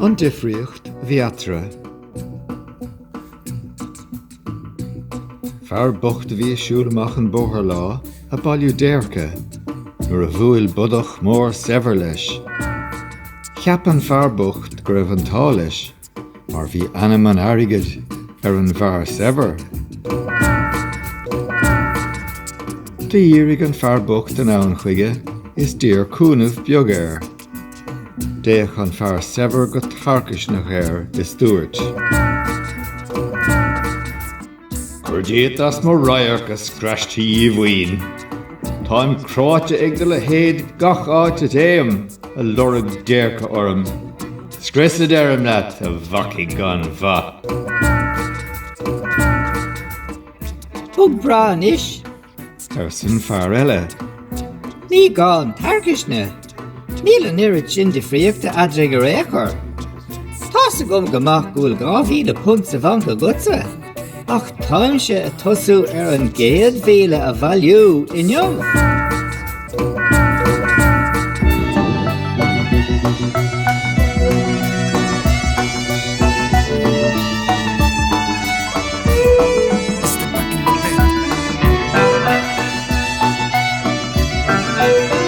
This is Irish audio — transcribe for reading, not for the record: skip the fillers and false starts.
An difríocht A Bhí Eatortha. Fear bocht a bhí siúlach an bóthar lá a bailiú déarcha, nuair a bhfuil budach mór sever leis. Cheapan fear bocht go raibh an tá leis, mar bhí anam an airgid an bhar sever. D'írig an fear bocht an ann chuige is dír cúnamh beag air. Déach an fear sever go tarcais nach air is dúirt. Cuirdiad as mar riachas crashtí I bhín. Táim cráte ag de le héad gach áit éim a lorg déarcha orm. Scrisad arm leat a bhaci gan bha. Bug bráin is. San fear eile. Ní gán tarcisne. Míle nirid sin difríocht A Bhí Eatortha. Tás a gom gomach gúil 2,000 punt sa bhanca gutsa. Ach táimse a tosú an 100,000 a bhailiú inniu. Step back in the bed.